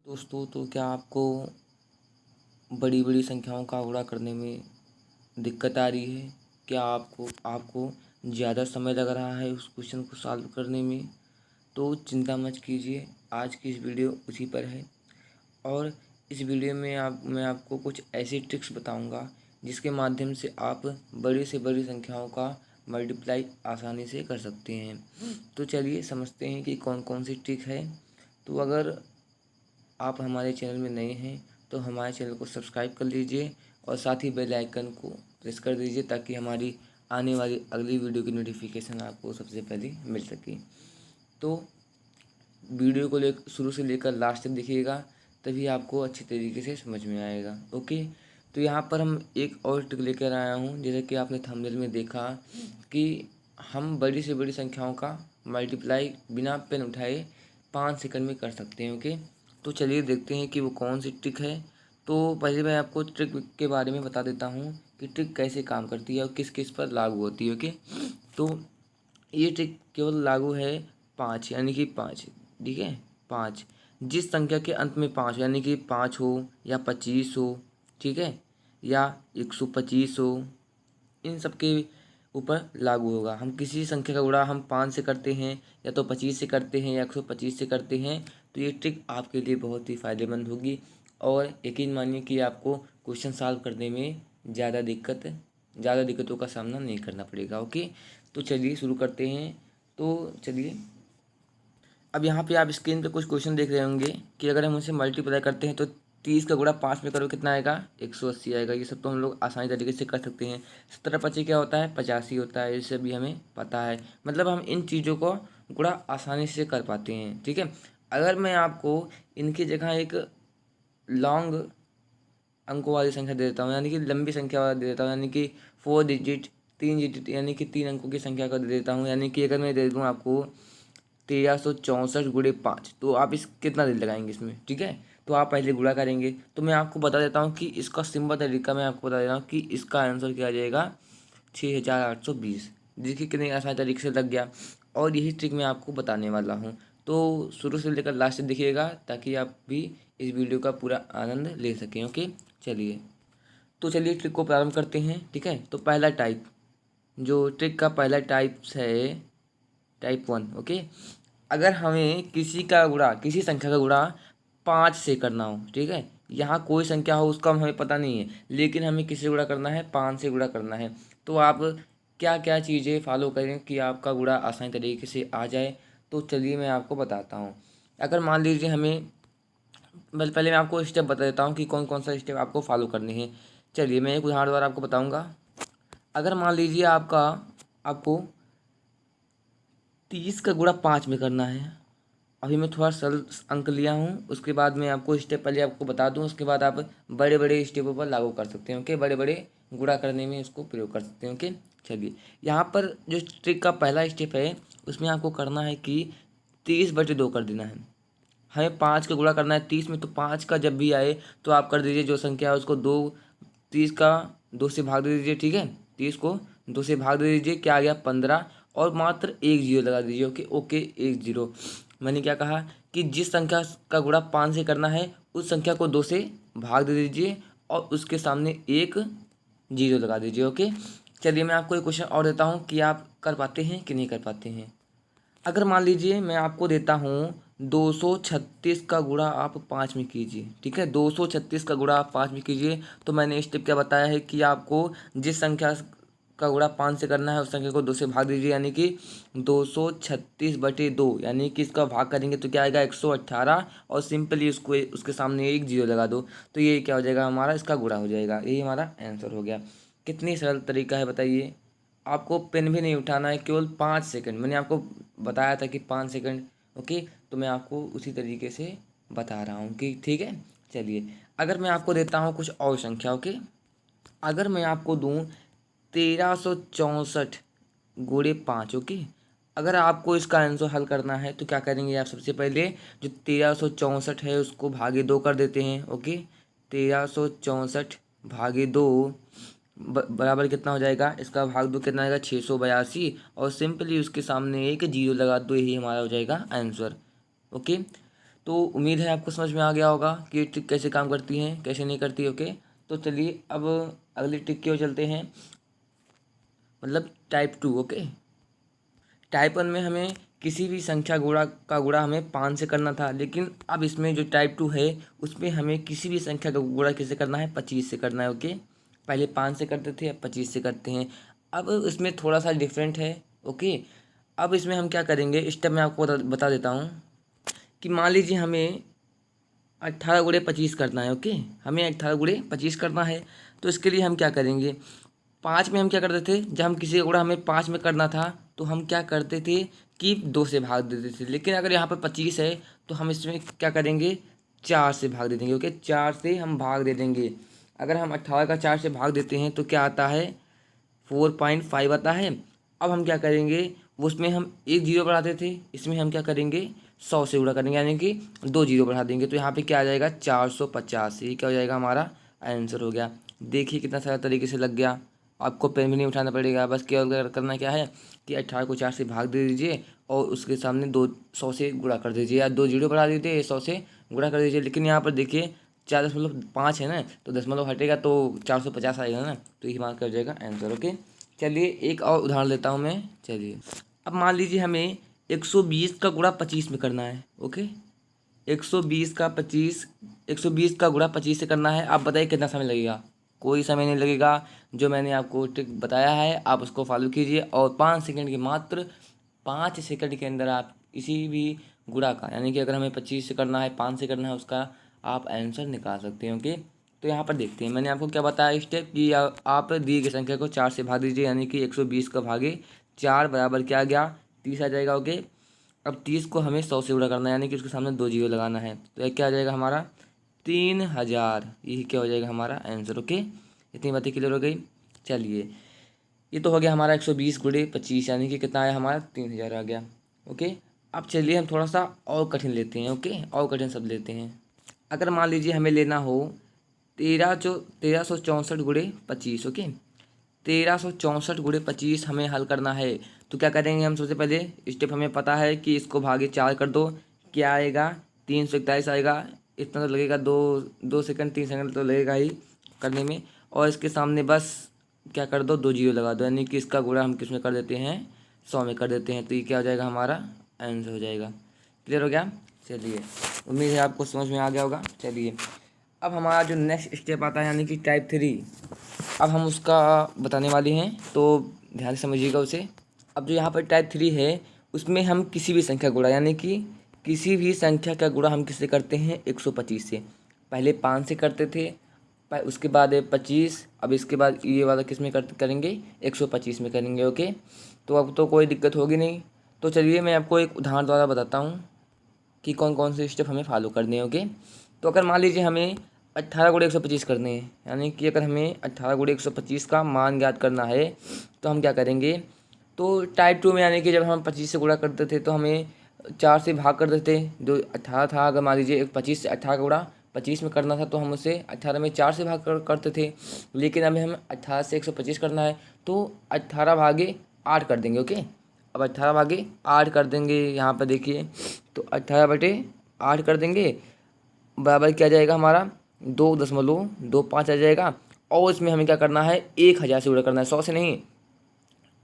दोस्तों, तो क्या आपको बड़ी बड़ी संख्याओं का गुणा करने में दिक्कत आ रही है? क्या आपको आपको ज़्यादा समय लग रहा है उस क्वेश्चन को सॉल्व करने में? तो चिंता मत कीजिए, आज की इस वीडियो उसी पर है। और इस वीडियो में मैं आपको कुछ ऐसी ट्रिक्स बताऊंगा जिसके माध्यम से आप बड़ी से बड़ी संख्याओं का मल्टीप्लाई आसानी से कर सकते हैं। तो चलिए समझते हैं कि कौन कौन सी ट्रिक है। तो अगर आप हमारे चैनल में नए हैं तो हमारे चैनल को सब्सक्राइब कर लीजिए और साथ ही बेल आइकन को प्रेस कर दीजिए ताकि हमारी आने वाली अगली वीडियो की नोटिफिकेशन आपको सबसे पहले मिल सके। तो वीडियो को शुरू से लेकर लास्ट तक देखिएगा, तभी आपको अच्छी तरीके से समझ में आएगा। ओके, तो यहाँ पर हम एक और ट्रिक लेकर आया हूँ। जैसे कि आपने थंबनेल में देखा कि हम बड़ी से बड़ी संख्याओं का मल्टीप्लाई बिना पेन उठाए 5 सेकंड में कर सकते हैं। ओके, तो चलिए देखते हैं कि वो कौन सी ट्रिक है। तो पहले मैं आपको ट्रिक के बारे में बता देता हूँ कि ट्रिक कैसे काम करती है और किस किस पर लागू होती है। ओके, तो ये ट्रिक केवल लागू है 5 यानी कि 5, ठीक है। 5 जिस संख्या के अंत में 5 यानी कि 5 हो या 25 हो, ठीक है, या 125 हो, इन सब के ऊपर लागू होगा। हम किसी संख्या का गुणा हम 5 से करते हैं या तो 25 से करते हैं या 125 से करते हैं, तो ये ट्रिक आपके लिए बहुत ही फ़ायदेमंद होगी। और यकीन मानिए कि आपको क्वेश्चन सॉल्व करने में ज़्यादा दिक्कतों का सामना नहीं करना पड़ेगा। ओके, तो चलिए शुरू करते हैं। तो चलिए, अब यहाँ पे आप स्क्रीन पे कुछ क्वेश्चन देख रहे होंगे कि अगर हम उसे मल्टीप्लाई करते हैं तो 30 का गुणा 5 में करो कितना आएगा? 180 आएगा। ये सब तो हम लोग आसानी तरीके से कर सकते हैं। 17 × 25 क्या होता है? 85 होता है। इससे भी हमें पता है, मतलब हम इन चीज़ों को गुणा आसानी से कर पाते हैं, ठीक है। अगर मैं आपको इनकी जगह एक लॉन्ग अंकों वाली संख्या दे देता हूँ, यानी कि लंबी संख्या वाला दे देता हूँ, यानी कि 4 डिजिट 3 डिजिट यानी कि 3 अंकों की संख्या का दे देता हूँ, यानी कि अगर मैं दे दूँ आपको 1364 × 5, तो आप इस कितना दिन लगाएंगे इसमें, ठीक है। तो आप पहले गुणा करेंगे। तो मैं आपको बता देता हूँ कि इसका सिंपल तरीका मैं आपको बता देता हूँ कि इसका आंसर क्या आ जाएगा? 6820। देखिए कितने आसान तरीके से लग गया। और यही ट्रिक मैं आपको बताने वाला हूँ, तो शुरू से लेकर लास्ट तक देखिएगा ताकि आप भी इस वीडियो का पूरा आनंद ले सकें। ओके, चलिए, तो चलिए ट्रिक को प्रारंभ करते हैं, ठीक है। तो पहला टाइप, जो ट्रिक का पहला टाइप्स है, टाइप 1। ओके, अगर हमें किसी संख्या का गुणा 5 से करना हो, ठीक है, यहाँ कोई संख्या हो उसका हमें पता नहीं है, लेकिन हमें किससे गुणा करना है? 5 से गुणा करना है। तो आप क्या क्या चीज़ें फॉलो करें कि आपका गुणा आसानी तरीके से आ जाए? तो चलिए मैं आपको बताता हूँ। अगर मान लीजिए हमें, पहले मैं आपको स्टेप बता देता हूँ कि कौन कौन सा स्टेप आपको फॉलो करने हैं। चलिए मैं एक उदाहरण द्वारा आपको बताऊँगा। अगर मान लीजिए आपको 30 का गुणा 5 में करना है। अभी मैं थोड़ा सरल अंक लिया हूँ, उसके बाद मैं आपको स्टेप पहले आपको बता दूँ, उसके बाद आप बड़े बड़े स्टेपों पर लागू कर सकते हैं। ओके, बड़े बड़े गुणा करने में इसको प्रयोग कर सकते हैं। ओके, चलिए, यहाँ पर जो ट्रिक का पहला स्टेप है उसमें आपको करना है कि 30/2 कर देना है। हमें 5 का गुणा करना है 30 में, तो 5 का जब भी आए तो आप कर दीजिए जो संख्या है उसको 30 का 2 से भाग दे दीजिए, ठीक है। 30 को 2 से भाग दे दीजिए, क्या आ गया? 15, और मात्र एक जीरो लगा दीजिए। ओके ओके, एक जीरो। मैंने क्या कहा कि जिस संख्या का गुणा 5 से करना है उस संख्या को 2 से भाग दे दीजिए और उसके सामने एक जीरो लगा दीजिए। ओके, चलिए मैं आपको एक क्वेश्चन और देता हूँ कि आप कर पाते हैं कि नहीं कर पाते हैं। अगर मान लीजिए मैं आपको देता हूँ 236 का गुणा आप 5 में कीजिए, ठीक है। 236 का गुणा आप 5 में कीजिए। तो मैंने स्टेप क्या बताया है कि आपको जिस संख्या का गुणा 5 से करना है उस संख्या को 2 से भाग दीजिए, यानी कि 236/2, यानी कि इसका भाग करेंगे तो क्या आएगा? 118, और सिंपली उसको उसके सामने एक जीरो लगा दो तो ये क्या हो जाएगा? हमारा इसका गुणा हो जाएगा। यही हमारा आंसर हो गया। कितनी सरल तरीका है बताइए। आपको पेन भी नहीं उठाना है, केवल 5 सेकंड। मैंने आपको बताया था कि 5 सेकंड। ओके, तो मैं आपको उसी तरीके से बता रहा हूँ कि ठीक है। चलिए, अगर मैं आपको देता हूँ कुछ और संख्या। ओके, अगर मैं आपको दूँ 1364 × 5। ओके, अगर आपको इसका आंसर हल करना है तो क्या करेंगे आप? सबसे पहले जो 1364 है उसको भागे 2 कर देते हैं। ओके, 1364/2 बराबर कितना हो जाएगा? इसका भाग 2 कितना आएगा? 682, और सिंपली उसके सामने एक जीरो लगा दो, यही हमारा हो जाएगा आंसर। ओके, तो उम्मीद है आपको समझ में आ गया होगा कि ये ट्रिक कैसे काम करती है, कैसे नहीं करती। ओके, तो चलिए अब अगली ट्रिक की ओर चलते हैं, मतलब टाइप 2। ओके, टाइप 1 में हमें किसी भी संख्या का गुणा हमें 5 से करना था, लेकिन अब इसमें जो टाइप 2 है उसमें हमें किसी भी संख्या का गुणा किससे करना है, 25 से करना है। ओके, पहले 5 से करते थे, अब 25 से करते हैं। अब इसमें थोड़ा सा डिफरेंट है। ओके, अब इसमें हम क्या करेंगे, स्टेप मैं आपको बता देता हूँ कि मान लीजिए हमें 18 × 25 करना है। ओके, हमें 18 × 25 करना है। तो इसके लिए हम क्या करेंगे, 5 में हम क्या करते थे, जब हम किसी का गुणा हमें 5 में करना था तो हम क्या करते थे कि 2 से भाग देते थे। लेकिन अगर यहाँ पर 25 है तो हम इसमें क्या करेंगे, 4 से भाग दे देंगे। ओके, 4 से हम भाग दे देंगे। अगर हम 18 का 4 से भाग देते हैं तो क्या आता है, 4.5 आता है। अब हम क्या करेंगे, उसमें हम एक जीरो बढ़ाते थे, इसमें हम क्या करेंगे, 100 से गुणा करेंगे, यानी कि 2 जीरो बढ़ा देंगे। तो यहाँ पे क्या आ जाएगा, 450। ये क्या हो जाएगा, हमारा आंसर हो गया। देखिए कितना सारा तरीके से लग गया, आपको पेन भी नहीं उठाना पड़ेगा। बस केवल करना क्या है कि 18 को 4 से भाग दे दीजिए और उसके सामने 100 से गुणा कर दीजिए, या 2 जीरो बढ़ा दीजिए, 100 से गुणा कर दीजिए। लेकिन यहाँ पर देखिए 4.5 है ना, तो दशमलव हटेगा तो 450 आएगा ना, तो ये मार्क कर जाएगा आंसर। ओके, चलिए एक और उदाहरण लेता हूँ मैं। चलिए अब मान लीजिए हमें 120 का गुणा 25 में करना है। ओके, 120 का गुणा 25 से करना है। आप बताइए कितना समय लगेगा, कोई समय नहीं लगेगा। जो मैंने आपको ट्रिक बताया है आप उसको फॉलो कीजिए और 5 सेकंड के, मात्र 5 सेकंड के अंदर आप किसी भी गुणा का, यानी कि अगर हमें 25 से करना है, 5 से करना है, उसका आप आंसर निकाल सकते हैं। ओके, तो यहाँ पर देखते हैं मैंने आपको क्या बताया स्टेप कि आप दी गई संख्या को 4 से भाग दीजिए, यानी कि 120 का भागे 4 बराबर क्या आ गया, 30 आ जाएगा। ओके, अब 30 को हमें 100 से गुणा करना है, यानी कि उसके सामने 2 जीरो लगाना है। तो ये क्या आ जाएगा हमारा, 3000। यही क्या हो जाएगा हमारा आंसर। ओके, इतनी बातें क्लियर हो गई। चलिए ये तो हो गया हमारा 120 × 25, यानी कि कितना आया हमारा, 3000 आ गया। ओके, अब चलिए हम थोड़ा सा और कठिन लेते हैं। ओके, और कठिन शब्द लेते हैं। अगर मान लीजिए हमें लेना हो 1364 × 25। ओके, 1364 × 25 हमें हल करना है। तो क्या करेंगे हम, सबसे पहले स्टेप हमें पता है कि इसको भागे 4 कर दो, क्या आएगा, 341 आएगा। इतना तो लगेगा, 2 सेकंड 3 सेकंड तो लगेगा ही करने में। और इसके सामने बस क्या कर दो, 2 जीरो लगा दो, यानी कि इसका गुणा हम किस में कर देते हैं, 100 में कर देते हैं। तो ये क्या हो जाएगा, हमारा आंसर हो जाएगा। क्लियर हो गया। चलिए उम्मीद है आपको समझ में आ गया होगा। चलिए अब हमारा जो नेक्स्ट स्टेप आता है, यानी कि टाइप 3, अब हम उसका बताने वाले हैं, तो ध्यान से समझिएगा उसे। अब जो यहाँ पर टाइप 3 है उसमें हम किसी भी संख्या गुणा, यानी कि किसी भी संख्या का गुणा हम किससे करते हैं, 125 से। पहले 5 से करते थे, उसके बाद 25, अब इसके बाद ये वाला किस में करेंगे, 125 में करेंगे। ओके, तो अब तो कोई दिक्कत होगी नहीं। तो चलिए मैं आपको एक उदाहरण द्वारा बताता हूँ कि कौन कौन से स्टेप हमें फॉलो करने हैं। ओके, तो अगर मान लीजिए हमें 18 × 125 करने हैं, यानी कि अगर हमें 18 × 125 का मान ज्ञात करना है तो हम क्या करेंगे, तो टाइप 2 में, यानी कि जब हम 25 से गुणा करते थे तो हमें 4 से भाग कर देते। जो 18 था, अगर मान लीजिए 25 से 18 का गुणा 25 में करना था तो हम उसे 18 में 4 से भाग करते थे। लेकिन अभी हमें 18 से 125 करना है तो 18 भागे 8 कर देंगे। ओके, अब 18 भागे 8 कर देंगे, यहाँ पर देखिए, तो 18/8 कर देंगे, बराबर क्या जाएगा हमारा, 2.25 आ जाएगा। और इसमें हमें क्या करना है, 1000 से गुणा करना है, 100 से नहीं,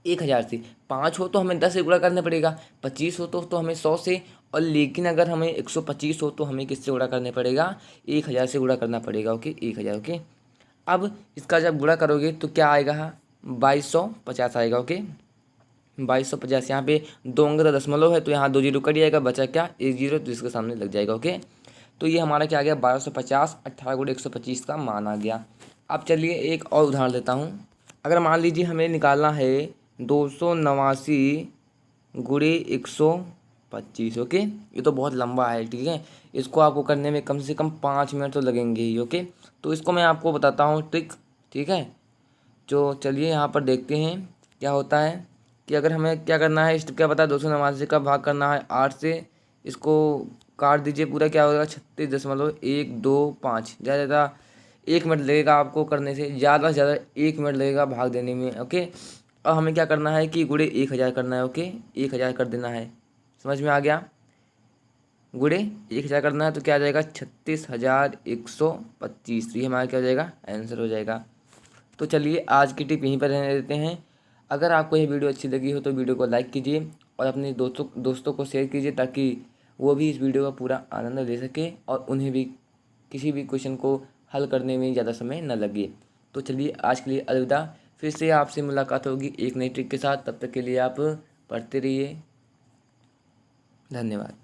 1000 से। 5 हो तो हमें 10 से गुणा करना पड़ेगा, 25 हो तो हमें 100 से, और लेकिन अगर हमें 125 हो तो हमें किससे गुणा करने पड़ेगा, 1000 से गुणा करना पड़ेगा। ओके, 1000। ओके, अब इसका जब गुणा करोगे तो क्या आएगा, 2250 आएगा। ओके, 2250। यहाँ पे 2 अंक का दशमलव है तो यहाँ 2 जीरो कट जाएगा, बचा क्या, 1 जीरो, तो इसके सामने लग जाएगा। ओके, तो ये हमारा क्या आ गया, 1250, 18 × 125 का मान आ गया। अब चलिए एक और उदाहरण लेता हूँ। अगर मान लीजिए हमें निकालना है 289 × 125। ओके, ये तो बहुत लंबा है, ठीक है, इसको आपको करने में कम से कम 5 मिनट तो लगेंगे ही। ओके, तो इसको मैं आपको बताता हूँ ट्रिक, ठीक है। तो चलिए यहाँ पर देखते हैं क्या होता है कि अगर हमें क्या करना है, क्या पता, 289 का भाग करना है 8 से, इसको काट दीजिए पूरा, क्या होगा, 36.125। ज़्यादा 1 मिनट लगेगा आपको करने से, ज़्यादा से ज़्यादा 1 मिनट लगेगा भाग देने में। ओके, अब हमें क्या करना है कि गुणे 1000 करना है। ओके, 1000 कर देना है, समझ में आ गया। गुणे 1000 करना है तो क्या आ जाएगा 36,125। ये हमारा क्या हो जाएगा, आंसर हो जाएगा। तो चलिए आज की टिप यहीं पर रहने देते हैं। अगर आपको यह वीडियो अच्छी लगी हो तो वीडियो को लाइक कीजिए और अपने दोस्तों को शेयर कीजिए, ताकि वो भी इस वीडियो का पूरा आनंद ले सके और उन्हें भी किसी भी क्वेश्चन को हल करने में ज़्यादा समय न लगे। तो चलिए आज के लिए अलविदा। फिर से आपसे मुलाकात होगी एक नई ट्रिक के साथ। तब तक के लिए आप पढ़ते रहिए। धन्यवाद।